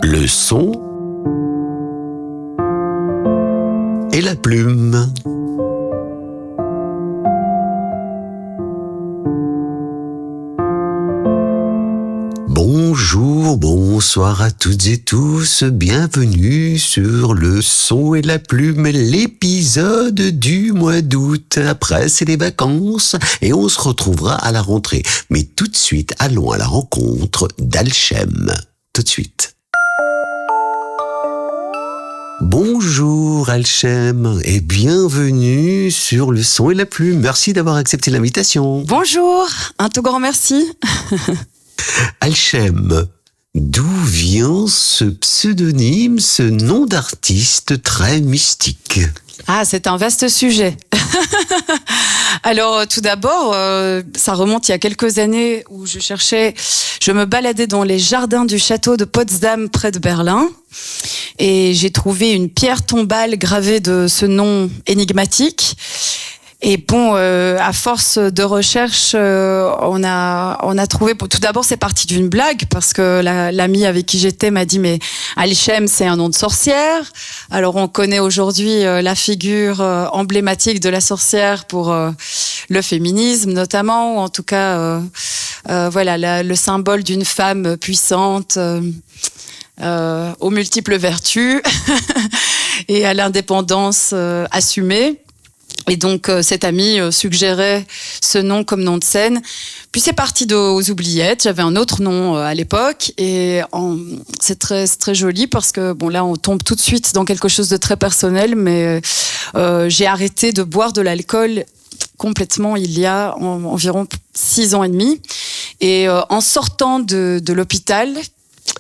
Le son et la plume. Bonjour, bonsoir à toutes et tous, bienvenue sur Le son et la plume, l'épisode du mois d'août. Après, c'est les vacances et on se retrouvera à la rentrée. Mais tout de suite, allons à la rencontre d'Alchem. Tout de suite. Bonjour Alchem et bienvenue sur Le son et la plume. Merci d'avoir accepté l'invitation. Bonjour, un tout grand merci. Alchem, d'où vient ce pseudonyme, ce nom d'artiste très mystique ? Ah, c'est un vaste sujet. Alors, tout d'abord, ça remonte il y a quelques années où je me baladais dans les jardins du château de Potsdam près de Berlin et j'ai trouvé une pierre tombale gravée de ce nom énigmatique. Et bon, à force de recherche, on a trouvé. Tout d'abord, c'est parti d'une blague parce que l'amie avec qui j'étais m'a dit mais Alchem, c'est un nom de sorcière. Alors on connaît aujourd'hui la figure emblématique de la sorcière pour le féminisme notamment, ou en tout cas voilà le symbole d'une femme puissante aux multiples vertus et à l'indépendance assumée. Et donc, cette amie suggérait ce nom comme nom de scène. Puis c'est parti aux oubliettes. J'avais un autre nom à l'époque. Et c'est très joli parce que, bon, là, on tombe tout de suite dans quelque chose de très personnel. Mais j'ai arrêté de boire de l'alcool complètement il y a environ 6 ans et demi. Et en sortant de l'hôpital,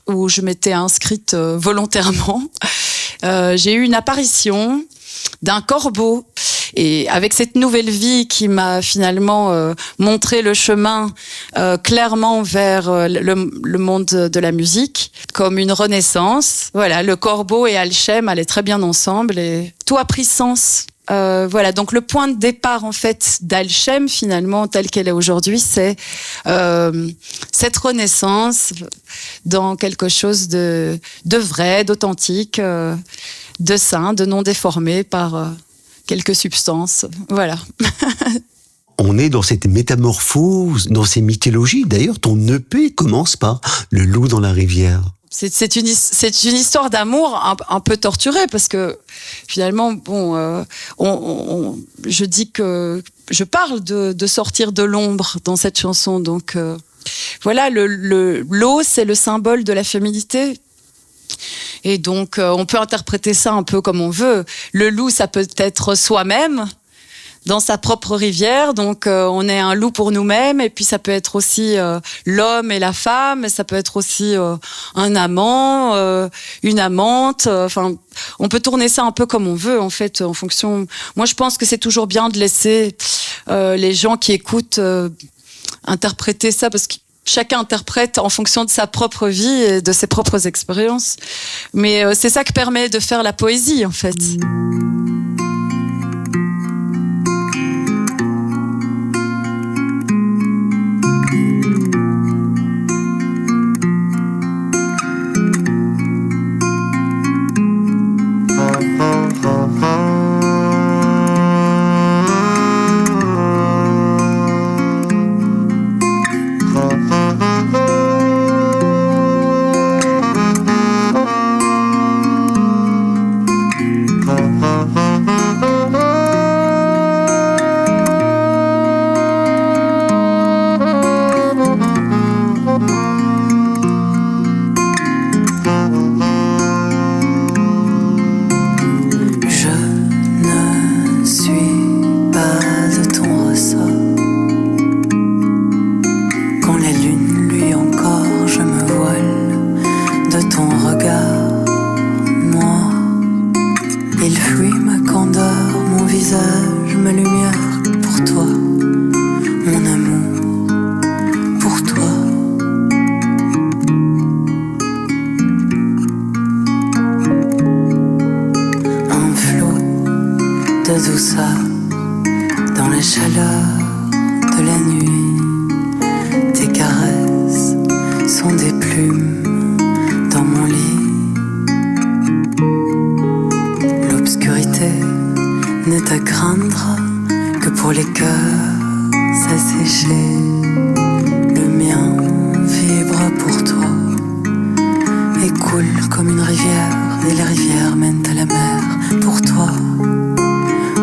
où je m'étais inscrite volontairement, j'ai eu une apparition d'un corbeau. Et avec cette nouvelle vie qui m'a finalement montré le chemin clairement vers le monde de la musique, comme une renaissance. Voilà, le corbeau et Alchem allaient très bien ensemble et tout a pris sens. Voilà, donc le point de départ en fait d'Alchem finalement telle qu'elle est aujourd'hui, c'est cette renaissance dans quelque chose de vrai, d'authentique, de sain, de non déformé par quelques substances, voilà. On est dans cette métamorphose, dans ces mythologies. D'ailleurs, ton EP commence par Le loup dans la rivière. C'est une histoire d'amour un peu torturée parce que finalement, bon, je dis que je parle de sortir de l'ombre dans cette chanson. Donc voilà, l'eau, c'est le symbole de la féminité. Et donc, on peut interpréter ça un peu comme on veut. Le loup, ça peut être soi-même, dans sa propre rivière. Donc, on est un loup pour nous-mêmes. Et puis, ça peut être aussi l'homme et la femme. Et ça peut être aussi un amant, une amante. Enfin, on peut tourner ça un peu comme on veut, en fait, en fonction... Moi, je pense que c'est toujours bien de laisser les gens qui écoutent interpréter ça, parce que chacun interprète en fonction de sa propre vie et de ses propres expériences. Mais c'est ça qui permet de faire la poésie, en fait. ma lumière pour toi, mon amour pour toi. Un flot de douceur dans la chaleur de la nuit. Tes caresses sont des plumes dans mon lit. craindre que pour les cœurs asséchés, le mien vibre pour toi et coule comme une rivière, et les rivières mènent à la mer. Pour toi,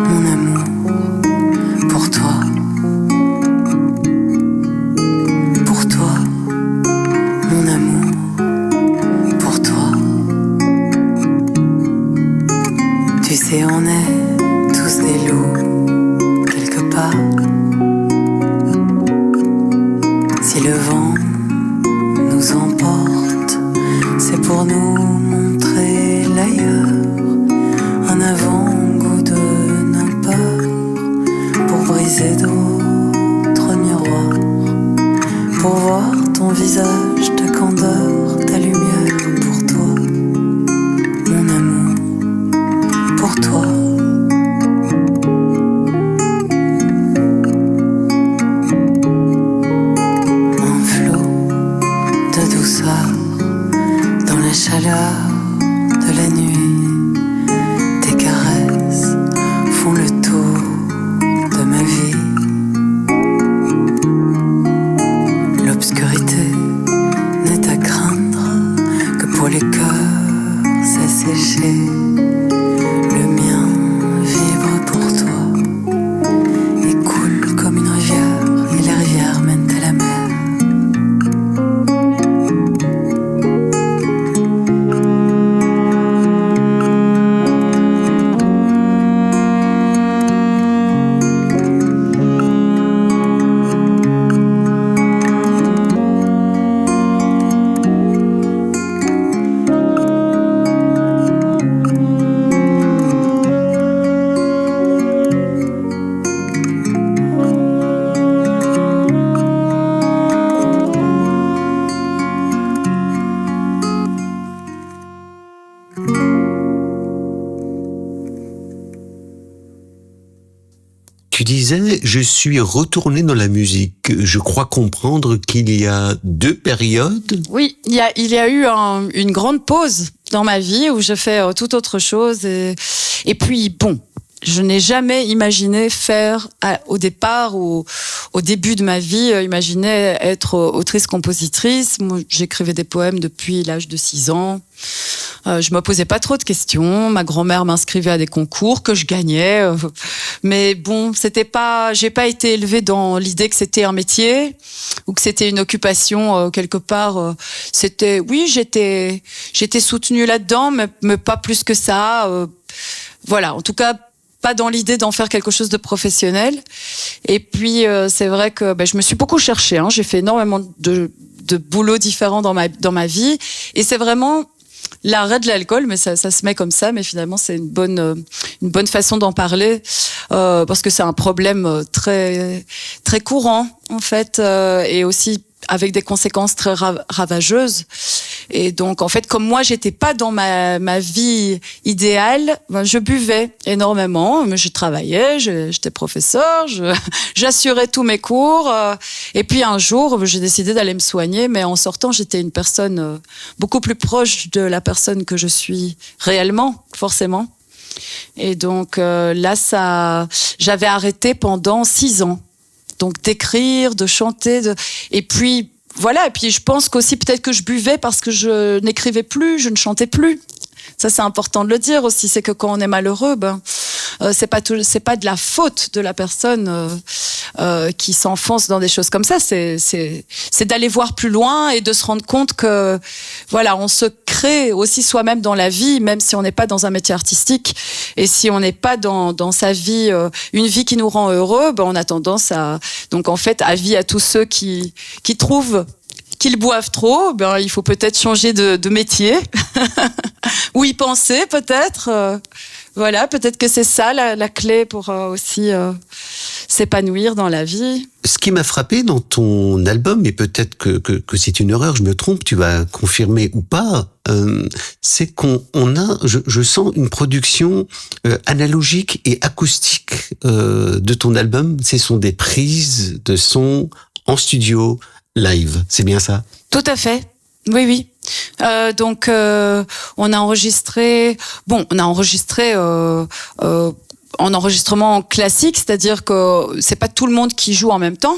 mon amour, pour toi, pour toi, mon amour, pour toi. Tu sais, on est tous des loups quelque part. Si le vent nous emporte, c'est pour nous montrer l'ailleurs, un avant-goût de nos peurs, pour briser d'autres miroirs, pour voir ton visage, ta candeur, ta lumière. Pour toi, mon amour, pour toi. Un flot de douceur dans la chaleur de la nuit, tes caresses font le tour de ma vie. L'obscurité n'est à craindre que pour les cœurs asséchés, le mien vibre pour toi et coule comme une rivière, et les rivières mènent à la mer. Tu disais, je suis retourné dans la musique. Je crois comprendre qu'il y a 2 périodes. Oui, il y a eu une grande pause dans ma vie où je fais tout autre chose. Et puis, bon, je n'ai jamais imaginé faire, au départ, au début de ma vie, imaginer être autrice-compositrice. Moi, j'écrivais des poèmes depuis l'âge de 6 ans. Je me posais pas trop de questions. Ma grand-mère m'inscrivait à des concours que je gagnais. Mais bon, j'ai pas été élevée dans l'idée que c'était un métier ou que c'était une occupation quelque part. J'étais soutenue là-dedans, mais pas plus que ça. Voilà, en tout cas, pas dans l'idée d'en faire quelque chose de professionnel. Et puis, c'est vrai que je me suis beaucoup cherchée. J'ai fait énormément de boulots différents dans ma vie. Et c'est vraiment l'arrêt de l'alcool, mais ça se met comme ça, mais finalement c'est une bonne façon d'en parler, parce que c'est un problème très très courant en fait, et aussi avec des conséquences très ravageuses. Et donc, en fait, comme moi, j'étais pas dans ma vie idéale, je buvais énormément, mais je travaillais, j'étais professeur, j'assurais tous mes cours. Et puis, un jour, j'ai décidé d'aller me soigner, mais en sortant, j'étais une personne beaucoup plus proche de la personne que je suis réellement, forcément. Et donc, j'avais arrêté pendant 6 ans. Donc, d'écrire, de chanter, et puis, voilà, et puis je pense qu'aussi peut-être que je buvais parce que je n'écrivais plus, je ne chantais plus. Ça, c'est important de le dire aussi, c'est que quand on est malheureux, c'est pas de la faute de la personne qui s'enfonce dans des choses comme ça. C'est d'aller voir plus loin et de se rendre compte que voilà, on se crée aussi soi-même dans la vie, même si on n'est pas dans un métier artistique et si on n'est pas dans sa vie une vie qui nous rend heureux, on a tendance à donc en fait avis à tous ceux qui trouvent qu'ils boivent trop, il faut peut-être changer de métier ou y penser peut-être. Voilà, peut-être que c'est ça la clé pour aussi s'épanouir dans la vie. Ce qui m'a frappé dans ton album, et peut-être que c'est une erreur, je me trompe, tu vas confirmer ou pas, c'est qu'on a, je sens une production analogique et acoustique de ton album. Ce sont des prises de son en studio, live, c'est bien ça? Tout à fait, oui. Donc on a enregistré en enregistrement classique, c'est-à-dire que c'est pas tout le monde qui joue en même temps.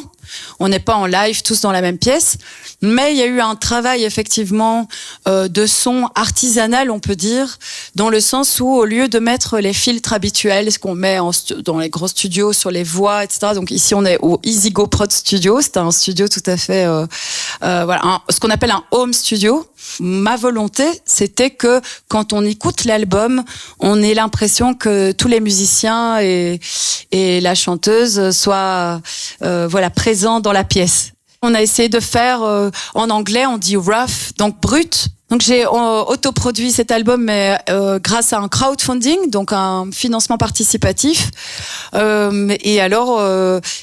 On n'est pas en live tous dans la même pièce, mais il y a eu un travail effectivement de son artisanal, on peut dire, dans le sens où au lieu de mettre les filtres habituels, ce qu'on met dans les gros studios sur les voix, etc. Donc ici on est au Easy Go Prod Studio, c'est un studio tout à fait, ce qu'on appelle un home studio. Ma volonté, c'était que quand on écoute l'album, on ait l'impression que tous les musiciens et la chanteuse soient présents dans la pièce. On a essayé de faire, en anglais, on dit rough, donc brut. Donc j'ai autoproduit cet album mais grâce à un crowdfunding, donc un financement participatif. Et alors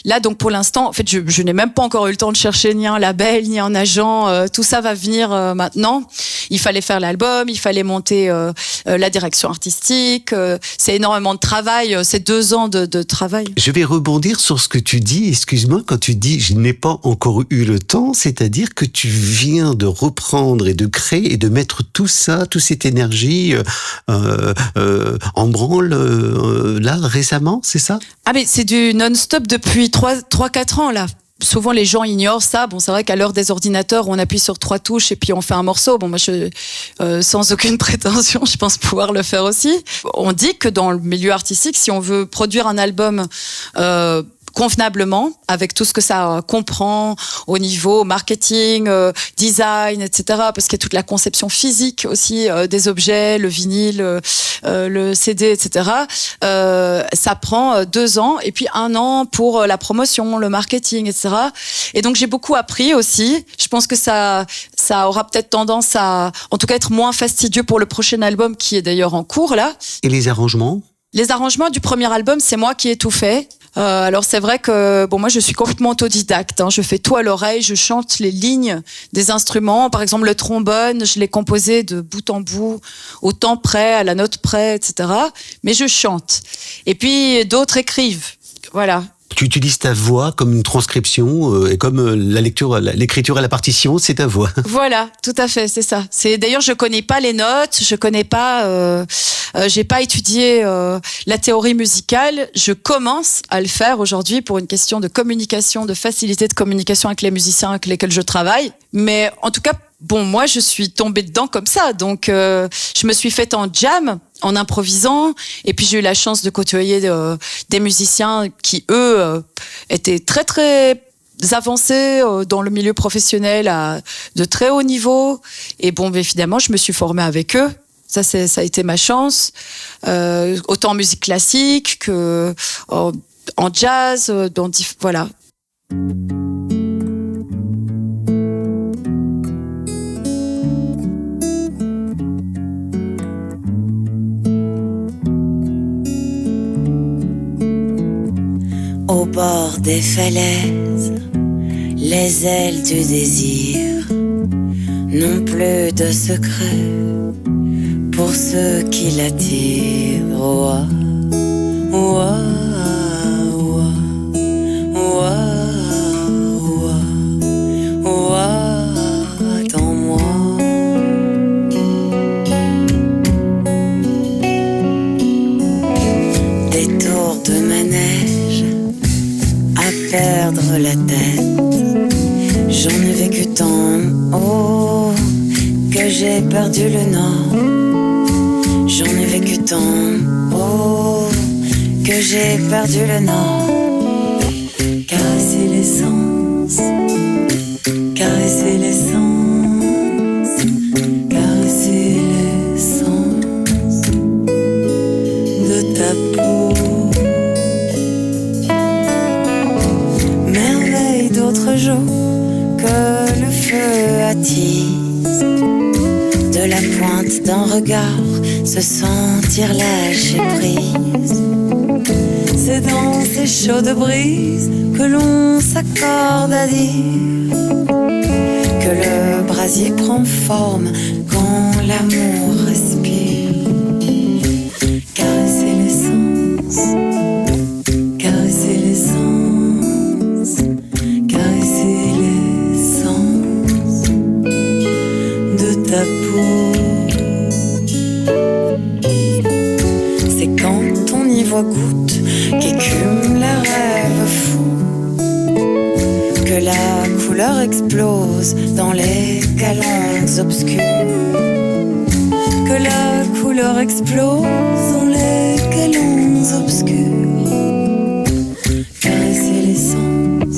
là, donc pour l'instant, en fait, je n'ai même pas encore eu le temps de chercher ni un label ni un agent. Tout ça va venir maintenant. Il fallait faire l'album, il fallait monter la direction artistique. C'est énormément de travail. C'est 2 ans de travail. Je vais rebondir sur ce que tu dis. Excuse-moi, quand tu dis « je n'ai pas encore eu le temps », c'est-à-dire que tu viens de reprendre et de créer et de mettre tout ça, toute cette énergie en branle là récemment, c'est ça? Ah mais c'est du non-stop depuis 3-4 ans là. Souvent les gens ignorent ça. Bon, c'est vrai qu'à l'heure des ordinateurs, on appuie sur 3 touches et puis on fait un morceau. Bon, moi, sans aucune prétention, je pense pouvoir le faire aussi. On dit que dans le milieu artistique, si on veut produire un album convenablement, avec tout ce que ça comprend au niveau marketing, design, etc. Parce qu'il y a toute la conception physique aussi des objets, le vinyle, le CD, etc. Ça prend 2 ans et puis 1 an pour la promotion, le marketing, etc. Et donc j'ai beaucoup appris aussi. Je pense que ça aura peut-être tendance à, en tout cas, être moins fastidieux pour le prochain album qui est d'ailleurs en cours là. Et les arrangements? Les arrangements du premier album, c'est moi qui ai tout fait. Alors c'est vrai que moi je suis complètement autodidacte. Je fais tout à l'oreille, je chante les lignes des instruments. Par exemple le trombone, je l'ai composé de bout en bout, au temps près, à la note près, etc. Mais je chante. Et puis d'autres écrivent. Voilà. Tu utilises ta voix comme une transcription et comme l'écriture à la partition, c'est ta voix. Voilà, tout à fait, c'est ça. D'ailleurs, je connais pas les notes, je connais pas, j'ai pas étudié la théorie musicale. Je commence à le faire aujourd'hui pour une question de communication, de facilité de communication avec les musiciens avec lesquels je travaille. Mais en tout cas, moi, je suis tombée dedans comme ça. Donc, je me suis faite en jam, en improvisant. Et puis, j'ai eu la chance de côtoyer des musiciens qui, eux, étaient très, très avancés dans le milieu professionnel à de très haut niveau. Et évidemment, je me suis formée avec eux. Ça a été ma chance. Autant en musique classique que en jazz, voilà. Au bord des falaises, les ailes du désir n'ont plus de secret pour ceux qui l'attirent. Ouah, ouah, ouah, ouah, ouah, ouah, attends-moi. Des tours de manège à perdre la tête. J'en ai vécu tant, que j'ai perdu le nord. J'en ai vécu tant, que j'ai perdu le nord. Caresser l'essence, caresser l'essence, caresser l'essence de ta peau. Merveille d'autres jours que le feu attise, de la pointe d'un regard se sentir lâcher prise. C'est dans ces chaudes brises que l'on s'accorde à dire que le brasier prend forme quand l'amour respire. Caresser l'essence, caresser l'essence, caresser l'essence de ta peau. C'est quand on y voit gouttes qu'écument les rêves fous. Que la couleur explose dans les calanques obscures. Que la couleur explose dans les calanques obscures. Caresser l'essence,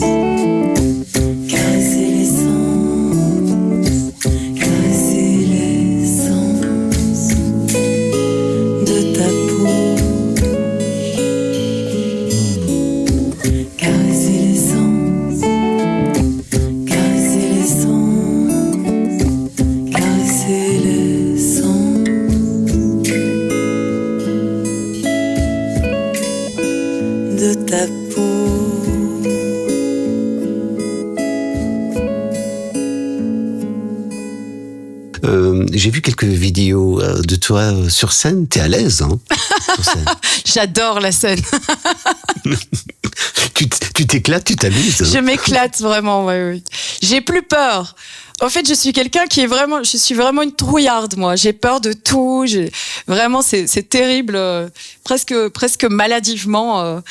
caresser l'essence, caresser l'essence de ta peau. Caresser l'essence, caresser l'essence, caresser l'essence de ta peau. J'ai vu quelques vidéos de toi sur scène. T'es à l'aise, hein, sur scène. J'adore la scène. Tu t'éclates, tu t'amuses. Hein. Je m'éclate vraiment, oui. J'ai plus peur. En fait, je suis quelqu'un qui est vraiment, je suis vraiment une trouillarde, moi. J'ai peur de tout. Vraiment, c'est terrible, presque maladivement,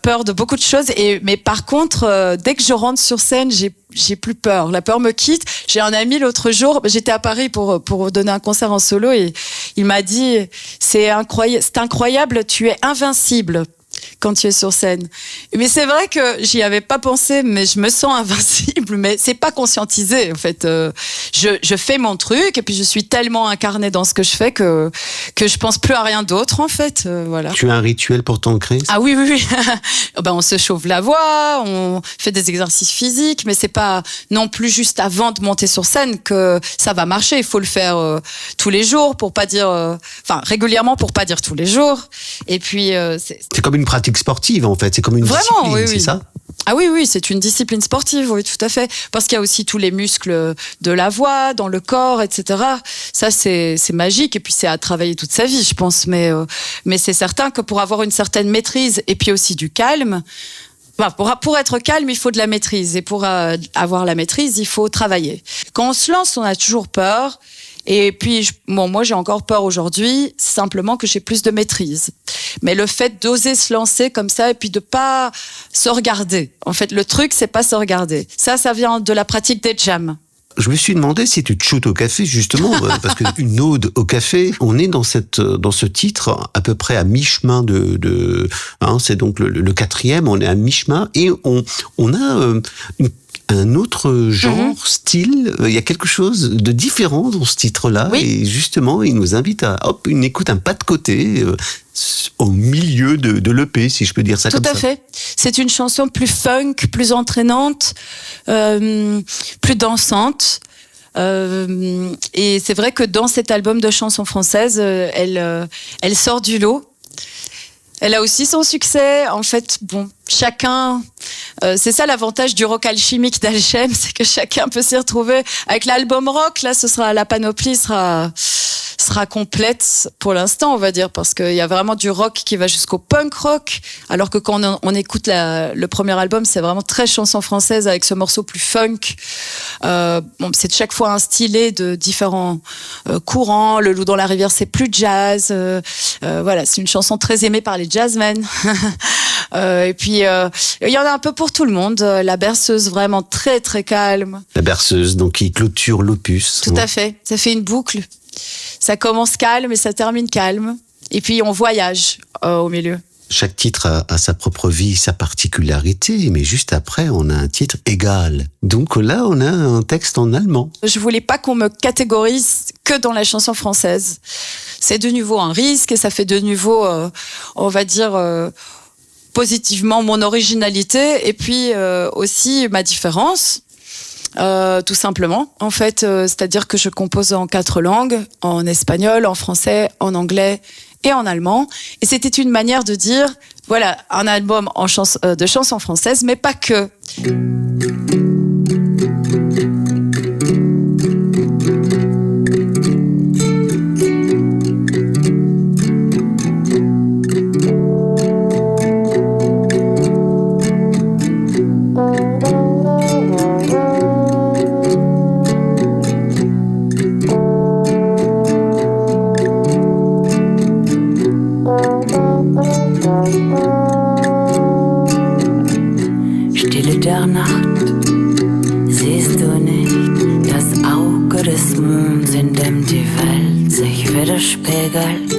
peur de beaucoup de choses. Mais par contre, dès que je rentre sur scène, j'ai plus peur. La peur me quitte. J'ai un ami l'autre jour, j'étais à Paris pour donner un concert en solo et il m'a dit, c'est incroyable, tu es invincible quand tu es sur scène. Mais c'est vrai que j'y avais pas pensé, mais je me sens invincible, mais c'est pas conscientisé, en fait. Je fais mon truc, et puis je suis tellement incarnée dans ce que je fais que je pense plus à rien d'autre, en fait. Voilà. Tu as un rituel pour t'ancrer? Ah oui. Ben, on se chauffe la voix, on fait des exercices physiques, mais c'est pas non plus juste avant de monter sur scène que ça va marcher. Il faut le faire tous les jours pour pas dire, régulièrement pour pas dire tous les jours. Et puis, c'est comme une pratique sportive, en fait. C'est comme une vraiment, discipline, oui. C'est ça? Ah oui, c'est une discipline sportive, oui, tout à fait. Parce qu'il y a aussi tous les muscles de la voix, dans le corps, etc. Ça, c'est magique. Et puis, c'est à travailler toute sa vie, je pense. Mais c'est certain que pour avoir une certaine maîtrise et puis aussi du calme, pour être calme, il faut de la maîtrise. Et pour avoir la maîtrise, il faut travailler. Quand on se lance, on a toujours peur. Et puis, moi, j'ai encore peur aujourd'hui, simplement que j'ai plus de maîtrise. Mais le fait d'oser se lancer comme ça et puis de pas se regarder. En fait, le truc, c'est pas se regarder. Ça vient de la pratique des jams. Je me suis demandé si tu te shootes au café, justement, parce qu'une ode au café, on est dans ce titre à peu près à mi-chemin c'est donc le quatrième, on est à mi-chemin et on a un autre genre, style, il y a quelque chose de différent dans ce titre-là, oui. Et justement, il nous invite à, écoute un pas de côté, au milieu de l'EP, si je peux dire ça comme ça. Tout à fait. C'est une chanson plus funk, plus entraînante, plus dansante. Et c'est vrai que dans cet album de chansons françaises, elle sort du lot. Elle a aussi son succès. En fait, chacun... c'est ça l'avantage du rock alchimique d'Alchem, c'est que chacun peut s'y retrouver. Avec l'album rock, là, la panoplie sera complète pour l'instant, on va dire, parce qu'il y a vraiment du rock qui va jusqu'au punk rock, alors que quand on écoute le premier album, c'est vraiment très chanson française avec ce morceau plus funk. C'est chaque fois instillé de différents courants. Le Loup dans la rivière, c'est plus jazz. Voilà, c'est une chanson très aimée par les jazzmen. Et puis, il y en a un peu pour tout le monde. La berceuse, vraiment très, très calme. La berceuse, donc, qui clôture l'opus. Tout à fait. Ça fait une boucle. Ça commence calme et ça termine calme. Et puis, on voyage au milieu. Chaque titre a sa propre vie, sa particularité, mais juste après, on a un titre égal. Donc là, on a un texte en allemand. Je voulais pas qu'on me catégorise que dans la chanson française. C'est de nouveau un risque et ça fait de nouveau, on va dire... positivement mon originalité et puis aussi ma différence, tout simplement. En fait, c'est-à-dire que je compose en 4 langues, en espagnol, en français, en anglais et en allemand. Et c'était une manière de dire, voilà, un album de chansons françaises, mais pas que. des Monds, in dem die Welt sich widerspiegelt.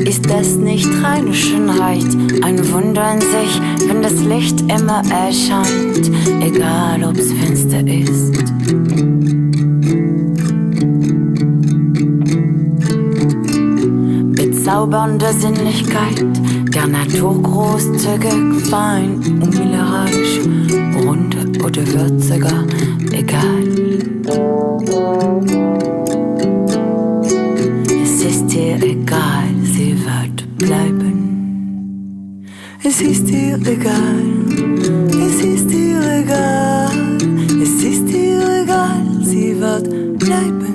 Ist das nicht reine Schönheit, ein Wunder in sich, wenn das Licht immer erscheint, egal ob's finster ist? Bezaubernde Sinnlichkeit, der Natur großzügig, fein, unmineralisch, rund oder würziger, egal. Es ist ihr egal, sie wird bleiben. Es ist ihr egal, es ist ihr egal, es ist ihr egal, sie wird bleiben.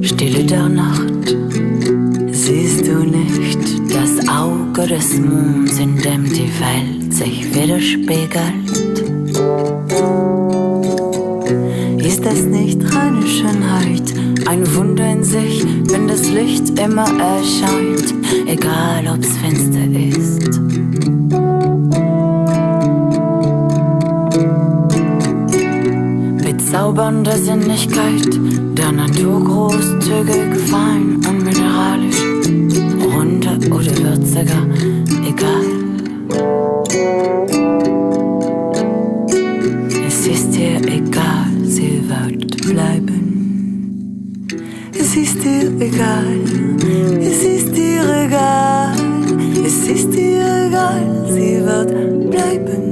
Stille der Nacht, siehst du nicht das Auge des Monds, in dem die Welt sich widerspiegelt? Ist das nicht reine Schönheit, ein Wunder in sich, wenn das Licht immer erscheint, egal ob's finster ist? Bezaubernde Sinnlichkeit, der Natur großzügig, fein und mineralisch, runter oder würziger, egal. Es ist ihr egal, sie wird bleiben. Es ist ihr egal, es ist ihr egal, es ist ihr egal, sie wird bleiben.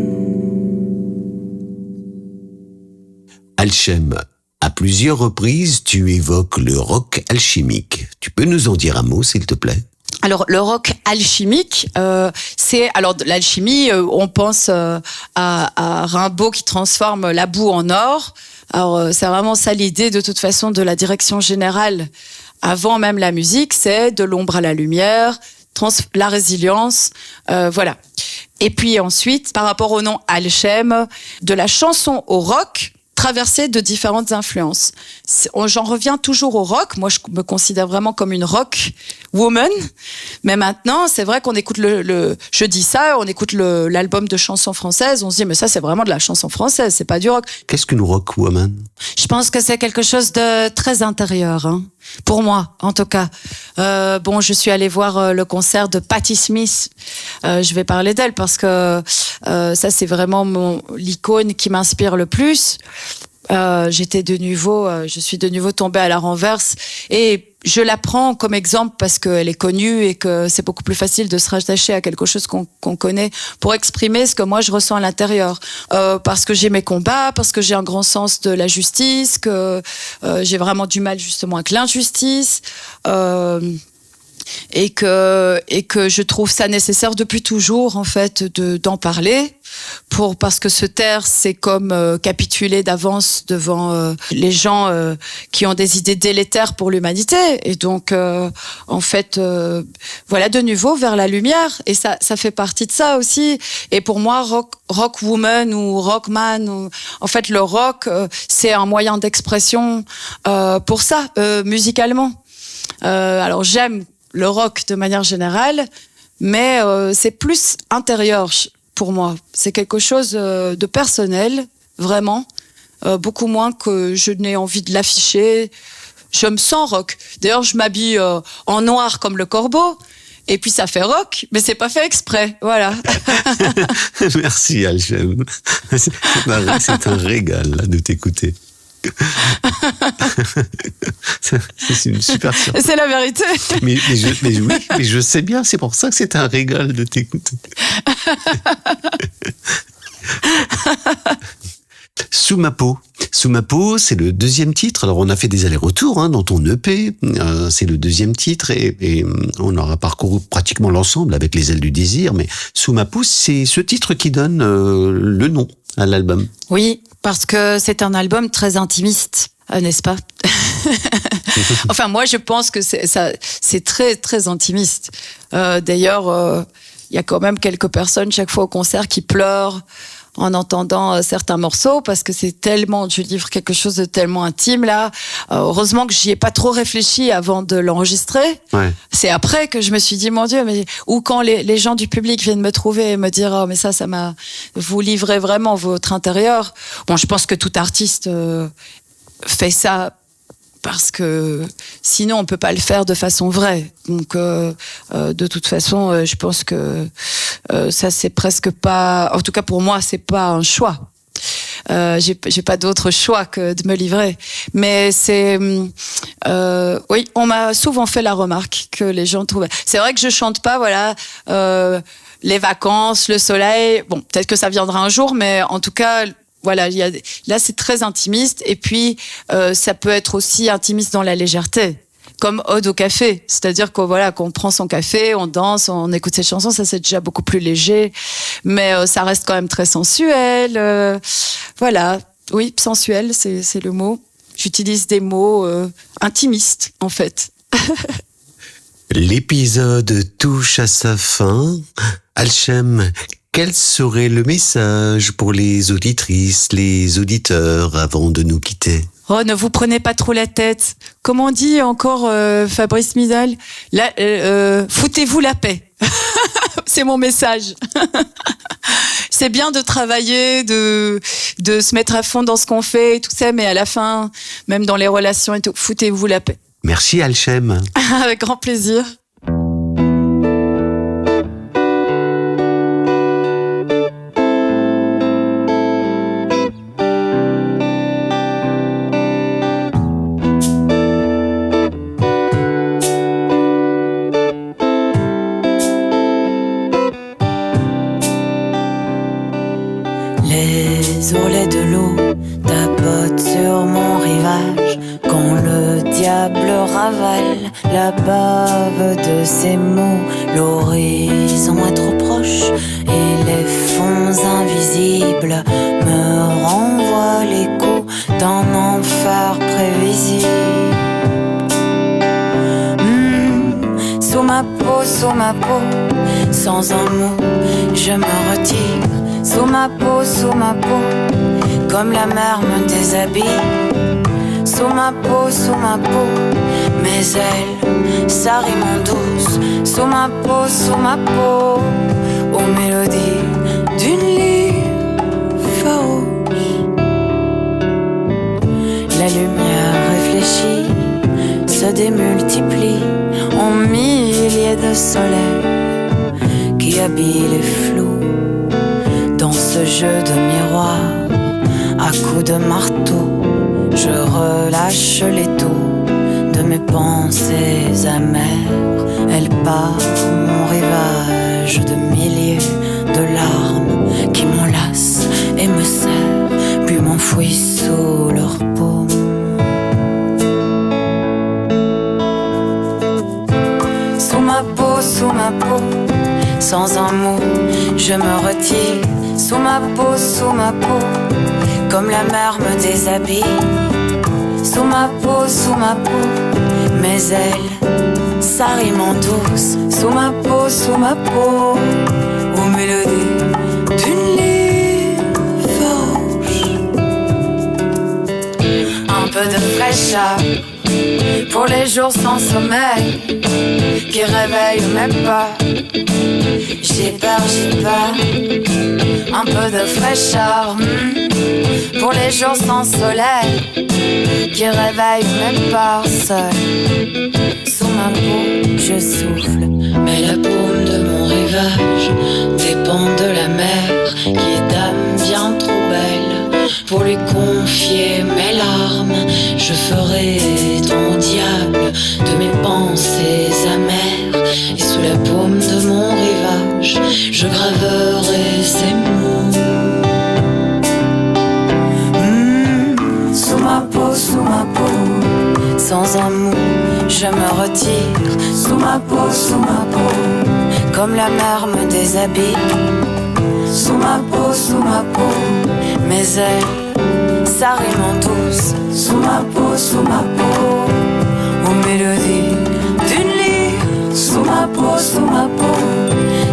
Alchem, à plusieurs reprises, tu évoques le rock alchimique. Tu peux nous en dire un mot, s'il te plaît? Alors le rock alchimique, c'est alors de l'alchimie. On pense à Rimbaud qui transforme la boue en or. Alors c'est vraiment ça l'idée de toute façon de la direction générale. Avant même la musique, c'est de l'ombre à la lumière, la résilience, voilà. Et puis ensuite, par rapport au nom Alchem, de la chanson au rock, traversée de différentes influences. J'en reviens toujours au rock. Moi, je me considère vraiment comme une rock woman. Mais maintenant, c'est vrai qu'on écoute je dis ça, on écoute l'album de chansons françaises, on se dit, mais ça, c'est vraiment de la chanson française, c'est pas du rock. Qu'est-ce qu'une rock woman? Je pense que c'est quelque chose de très intérieur, hein. Pour moi, en tout cas. Bon, je suis allée voir le concert de Patti Smith. Je vais parler d'elle parce que ça, c'est vraiment l'icône qui m'inspire le plus. Je suis de nouveau tombée à la renverse et je la prends comme exemple parce qu'elle est connue et que c'est beaucoup plus facile de se rattacher à quelque chose qu'on connaît pour exprimer ce que moi je ressens à l'intérieur. Parce que j'ai mes combats, parce que j'ai un grand sens de la justice, que j'ai vraiment du mal justement avec l'injustice. Et que je trouve ça nécessaire depuis toujours en fait d'en parler parce que se taire c'est comme capituler d'avance devant les gens qui ont des idées délétères pour l'humanité et donc en fait voilà de nouveau vers la lumière et ça fait partie de ça aussi et pour moi rock woman ou rockman en fait le rock c'est un moyen d'expression pour ça musicalement alors j'aime le rock de manière générale, mais c'est plus intérieur pour moi. C'est quelque chose de personnel, vraiment, beaucoup moins que je n'ai envie de l'afficher. Je me sens rock. D'ailleurs, je m'habille en noir comme le corbeau, et puis ça fait rock, mais c'est pas fait exprès, voilà. Merci Alchem. C'est un régal là, de t'écouter. C'est une super surprise. C'est la vérité. Mais je sais bien, c'est pour ça que c'est un régal de t'écouter. Sous ma peau, Sous ma peau, c'est le deuxième titre. Alors, on a fait des allers-retours dans ton EP. C'est le deuxième titre et on aura parcouru pratiquement l'ensemble avec Les ailes du désir. Mais Sous ma peau, c'est ce titre qui donne le nom à l'album. Oui, parce que c'est un album très intimiste, n'est-ce pas? Enfin, moi, je pense que c'est très, très intimiste. D'ailleurs, il y a quand même quelques personnes chaque fois au concert qui pleurent en entendant certains morceaux parce que c'est tellement, je livre quelque chose de tellement intime là. Heureusement que j'y ai pas trop réfléchi avant de l'enregistrer. Ouais. C'est après que je me suis dit mon Dieu, mais ou quand les gens du public viennent me trouver et me dire oh mais ça m'a, vous livrez vraiment votre intérieur. Bon, je pense que tout artiste fait ça. Parce que sinon on peut pas le faire de façon vraie. Donc de toute façon, je pense que ça c'est presque pas. En tout cas pour moi, c'est pas un choix. J'ai pas d'autre choix que de me livrer. Mais c'est oui, on m'a souvent fait la remarque que les gens trouvaient. C'est vrai que je chante pas, voilà. Les vacances, le soleil. Bon, peut-être que ça viendra un jour, mais en tout cas. Voilà, là c'est très intimiste et puis ça peut être aussi intimiste dans la légèreté, comme Ode au café, c'est-à-dire qu'on prend son café, on danse, on écoute ses chansons, ça c'est déjà beaucoup plus léger, mais ça reste quand même très sensuel. Voilà, oui, sensuel, c'est le mot. J'utilise des mots intimistes en fait. L'épisode touche à sa fin. Alchem, quel serait le message pour les auditrices, les auditeurs avant de nous quitter? Oh, ne vous prenez pas trop la tête. Comment dit encore Fabrice Midal? Foutez-vous la paix. C'est mon message. C'est bien de travailler, de se mettre à fond dans ce qu'on fait et tout ça, mais à la fin, même dans les relations et tout, foutez-vous la paix. Merci Alchem. Avec grand plaisir. Les ourlets de l'eau tapotent sur mon rivage quand le diable ravale la bave de ses mots. L'horizon est trop proche et les fonds invisibles me renvoient l'écho d'un enfer prévisible. Sous ma peau, sans un mot, je me retire. Sous ma peau, comme la mer me déshabille. Sous ma peau, mes ailes s'arriment en douce. Sous ma peau, aux mélodies d'une lyre farouche. La lumière réfléchie se démultiplie en milliers de soleils qui habillent les flous. Dans ce jeu de miroir, à coups de marteau, je relâche l'étau de mes pensées amères. Elle part mon rivage de milliers de larmes qui m'enlacent et me serrent, puis m'enfouissent sous leurs paumes. Sous ma peau, sans un mot, je me retire. Sous ma peau, comme la mer me déshabille. Sous ma peau, mes ailes s'arriment en douce. Sous ma peau, aux mélodies d'une lyre farouche. Un peu de fraîcheur pour les jours sans sommeil qui réveillent mes peurs. J'ai peur. Un peu de fraîcheur pour les jours sans soleil qui réveillent mes peurs seules. Sous ma peau, je souffle, mais la paume de mon rivage dépend de la mer qui est dame bien trop belle. Pour lui confier mes larmes, je ferai ton diable de mes pensées amères. Et sous la paume de mon rivage, je graverai ces mots. je me retire sous ma peau, comme la mer me déshabille. Sous ma peau, mes ailes, ça rime en douce. Sous ma peau, aux mélodies d'une lyre. Sous ma peau,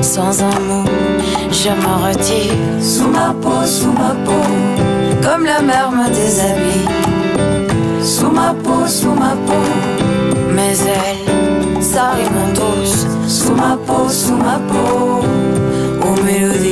sans un mot, je me retire. Sous ma peau, comme la mer me déshabille. Sous ma peau, mes ailes, ça rime en douce. Sous ma peau, aux mélodies